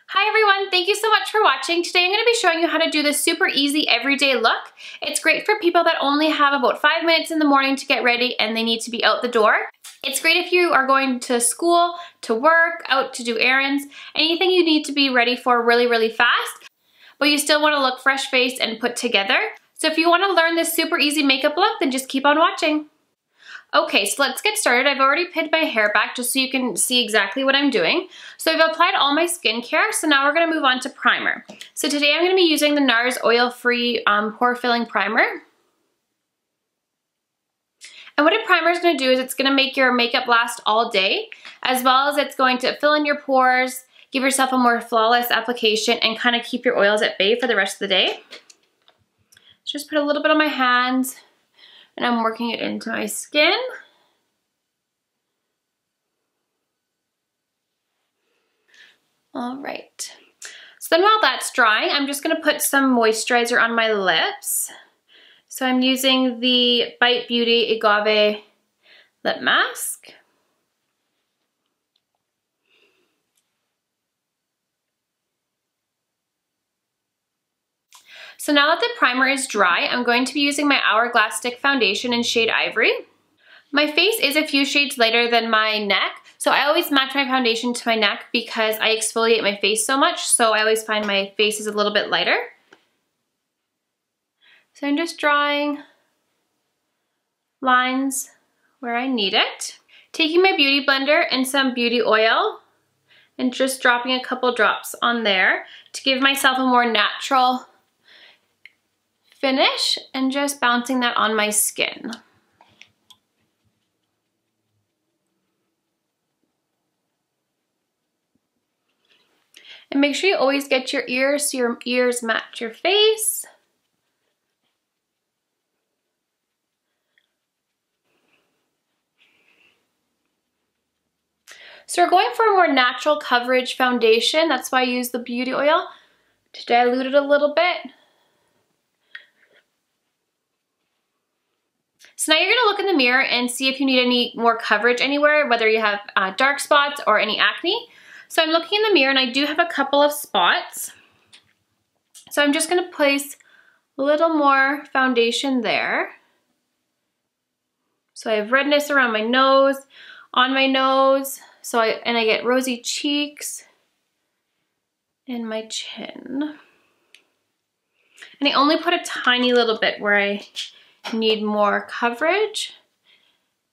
Hi everyone, thank you so much for watching. Today I'm going to be showing you how to do this super easy everyday look. It's great for people that only have about 5 minutes in the morning to get ready and they need to be out the door. It's great if you are going to school, to work, out to do errands, anything you need to be ready for really fast, but you still want to look fresh faced and put together. So if you want to learn this super easy makeup look, then just keep on watching. Okay, so let's get started. I've already pinned my hair back just so you can see exactly what I'm doing. So I've applied all my skincare, so now we're gonna move on to primer. So today I'm gonna be using the Nars Oil-Free Pore Filling Primer. And what a primer is gonna do is it's gonna make your makeup last all day, as well as it's going to fill in your pores, give yourself a more flawless application, and kind of keep your oils at bay for the rest of the day. Just put a little bit on my hands, and I'm working it into my skin. All right. So then while that's drying, I'm just gonna put some moisturizer on my lips. So I'm using the Bite Beauty Agave Lip Mask. So now that the primer is dry, I'm going to be using my Hourglass Stick Foundation in shade Ivory. My face is a few shades lighter than my neck, so I always match my foundation to my neck because I exfoliate my face so much, so I always find my face is a little bit lighter. So I'm just drawing lines where I need it. Taking my beauty blender and some beauty oil and just dropping a couple drops on there to give myself a more natural finish and just bouncing that on my skin. And make sure you always get your ears so your ears match your face. So we're going for a more natural coverage foundation. That's why I use the beauty oil to dilute it a little bit. So now you're gonna look in the mirror and see if you need any more coverage anywhere, whether you have dark spots or any acne. So I'm looking in the mirror and I do have a couple of spots. So I'm just gonna place a little more foundation there. So I have redness around my nose, on my nose, and I get rosy cheeks and my chin. And I only put a tiny little bit where I need more coverage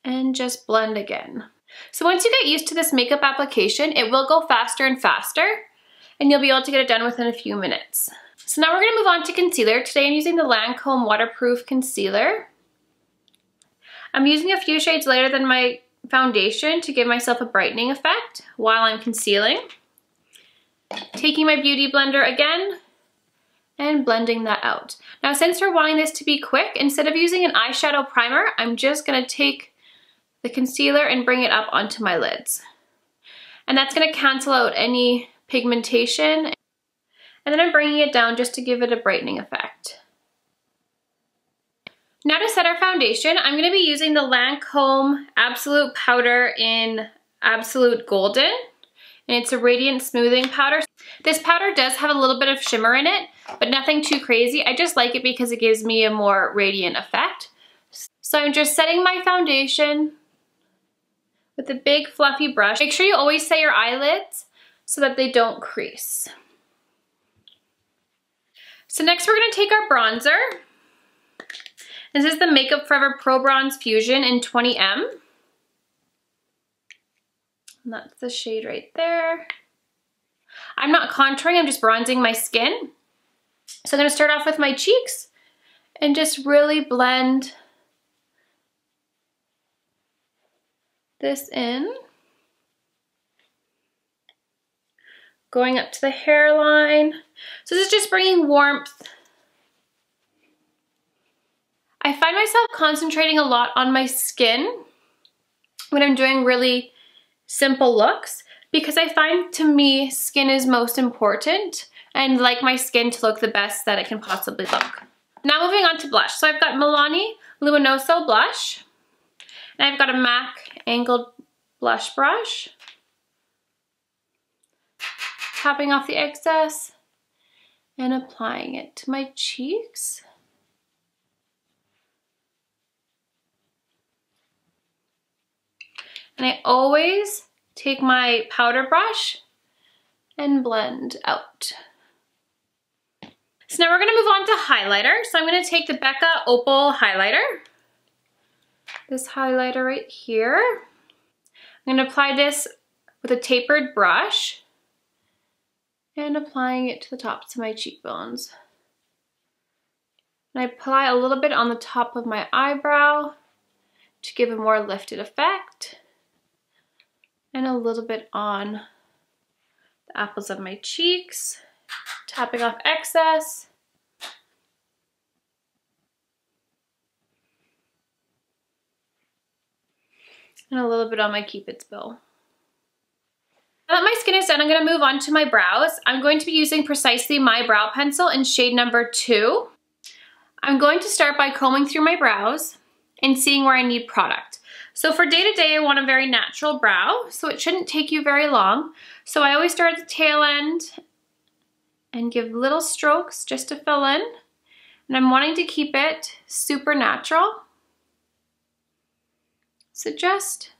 and just blend again. So once you get used to this makeup application, it will go faster and faster and you'll be able to get it done within a few minutes. So now we're gonna move on to concealer. Today I'm using the Lancome Waterproof Concealer. I'm using a few shades lighter than my foundation to give myself a brightening effect while I'm concealing. Taking my beauty blender again and blending that out. Now since we're wanting this to be quick, instead of using an eyeshadow primer, I'm just gonna take the concealer and bring it up onto my lids. And that's gonna cancel out any pigmentation. And then I'm bringing it down just to give it a brightening effect. Now to set our foundation, I'm gonna be using the Lancome Absolute powder in Absolute Golden. And it's a radiant smoothing powder. This powder does have a little bit of shimmer in it, but nothing too crazy. I just like it because it gives me a more radiant effect. So I'm just setting my foundation with a big fluffy brush. Make sure you always set your eyelids so that they don't crease. So next we're gonna take our bronzer. This is the Makeup Forever Pro Bronze Fusion in 20M. And that's the shade right there. I'm not contouring, I'm just bronzing my skin. So I'm gonna start off with my cheeks and just really blend this in. Going up to the hairline. So this is just bringing warmth. I find myself concentrating a lot on my skin when I'm doing really simple looks because I find to me skin is most important and like my skin to look the best that it can possibly look. Now moving on to blush. So I've got Milani Luminoso blush and I've got a MAC angled blush brush. tapping off the excess and applying it to my cheeks. And I always take my powder brush and blend out. So now we're gonna move on to highlighter. So I'm gonna take the Becca Opal highlighter. This highlighter right here. I'm gonna apply this with a tapered brush and applying it to the tops of my cheekbones. And I apply a little bit on the top of my eyebrow to give a more lifted effect, and a little bit on the apples of my cheeks, tapping off excess. And a little bit on my Cupid's bow. Now that my skin is done, I'm gonna move on to my brows. I'm going to be using Precisely My Brow Pencil in shade number 2. I'm going to start by combing through my brows and seeing where I need product. So for day to day, I want a very natural brow, so it shouldn't take you very long. So I always start at the tail end and give little strokes just to fill in. And I'm wanting to keep it super natural. So just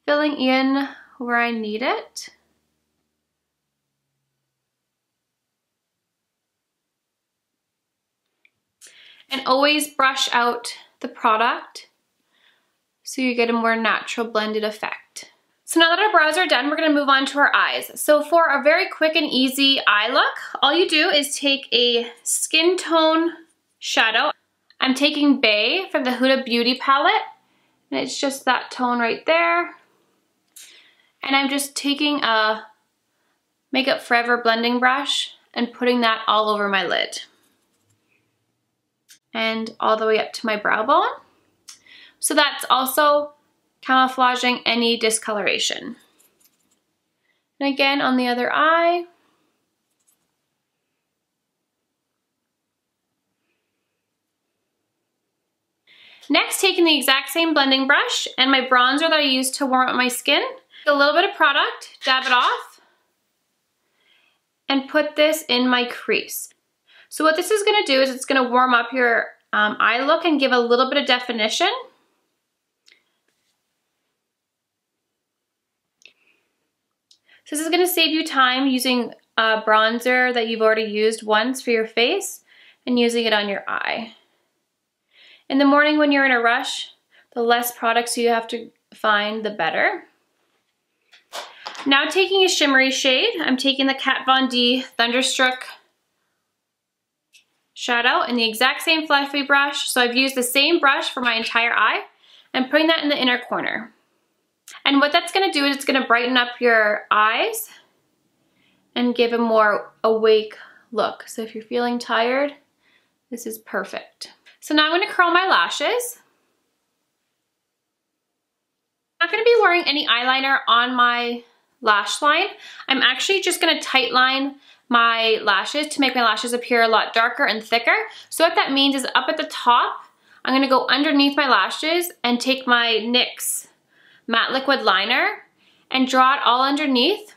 filling in where I need it. And always brush out the product so you get a more natural blended effect. So now that our brows are done, we're gonna move on to our eyes. So for a very quick and easy eye look, all you do is take a skin tone shadow. I'm taking Bay from the Huda Beauty palette, and it's just that tone right there. And I'm just taking a Makeup Forever blending brush and putting that all over my lid. And all the way up to my brow bone. So that's also camouflaging any discoloration. And again on the other eye. Next, taking the exact same blending brush and my bronzer that I used to warm up my skin. A little bit of product, dab it off, and put this in my crease. So what this is gonna do is it's gonna warm up your eye look and give a little bit of definition. So this is gonna save you time using a bronzer that you've already used once for your face and using it on your eye. In the morning when you're in a rush, the less products you have to find, the better. Now taking a shimmery shade, I'm taking the Kat Von D Thunderstruck shadow in the exact same fluffy brush. So I've used the same brush for my entire eye and putting that in the inner corner. And what that's gonna do is it's gonna brighten up your eyes and give a more awake look. So if you're feeling tired, this is perfect. So now I'm gonna curl my lashes. I'm not gonna be wearing any eyeliner on my lash line. I'm actually just gonna tight line my lashes to make my lashes appear a lot darker and thicker. So what that means is up at the top, I'm gonna go underneath my lashes and take my NYX matte liquid liner and draw it all underneath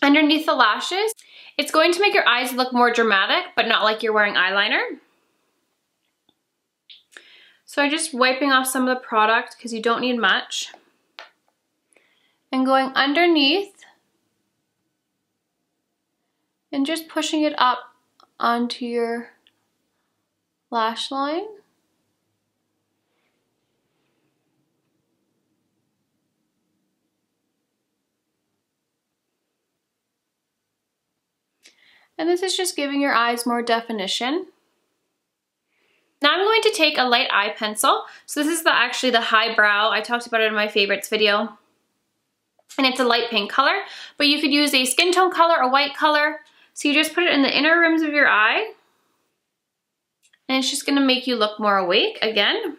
the lashes. It's going to make your eyes look more dramatic, but not like you're wearing eyeliner. So I'm just wiping off some of the product because you don't need much. And going underneath and just pushing it up onto your lash line. And this is just giving your eyes more definition. Now I'm going to take a light eye pencil. So this is actually the highbrow. I talked about it in my favorites video. And it's a light pink color, but you could use a skin tone color, a white color. So you just put it in the inner rims of your eye. And it's just gonna make you look more awake again.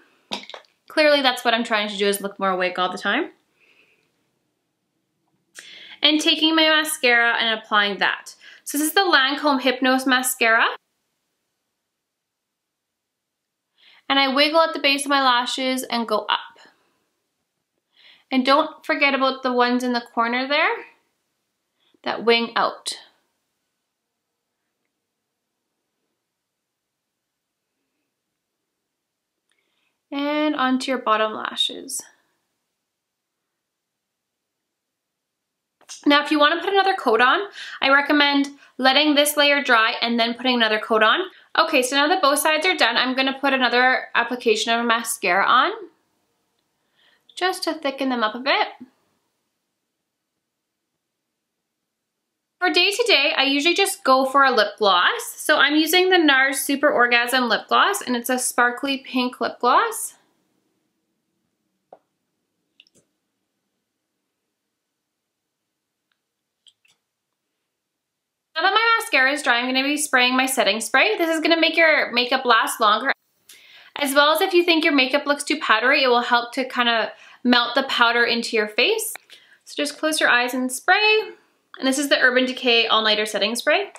Clearly that's what I'm trying to do, is look more awake all the time. And taking my mascara and applying that. So this is the Lancome Hypnose mascara. And I wiggle at the base of my lashes and go up. And don't forget about the ones in the corner there, that wing out. And onto your bottom lashes. Now, if you want to put another coat on, I recommend letting this layer dry and then putting another coat on. Okay, so now that both sides are done, I'm going to put another application of mascara on, just to thicken them up a bit. For day to day, I usually just go for a lip gloss. So I'm using the Nars Super Orgasm lip gloss, and it's a sparkly pink lip gloss. Now that my mascara is dry, I'm going to be spraying my setting spray. This is going to make your makeup last longer. As well as if you think your makeup looks too powdery, it will help to kind of melt the powder into your face. So just close your eyes and spray. And this is the Urban Decay All Nighter Setting Spray.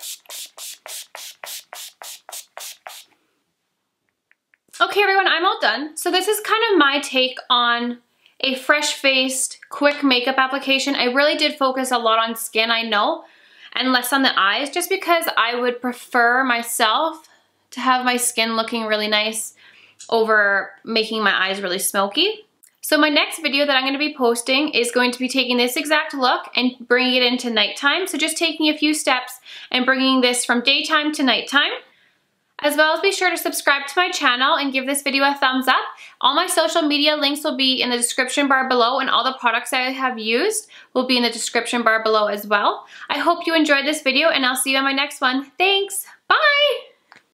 Okay everyone, I'm all done. So this is kind of my take on a fresh-faced, quick makeup application. I really did focus a lot on skin, I know, and less on the eyes, just because I would prefer myself to have my skin looking really nice over making my eyes really smoky. So my next video that I'm going to be posting is going to be taking this exact look and bringing it into nighttime. So just taking a few steps and bringing this from daytime to nighttime. As well as be sure to subscribe to my channel and give this video a thumbs up. All my social media links will be in the description bar below, and all the products I have used will be in the description bar below as well. I hope you enjoyed this video, and I'll see you in my next one. Thanks. Bye.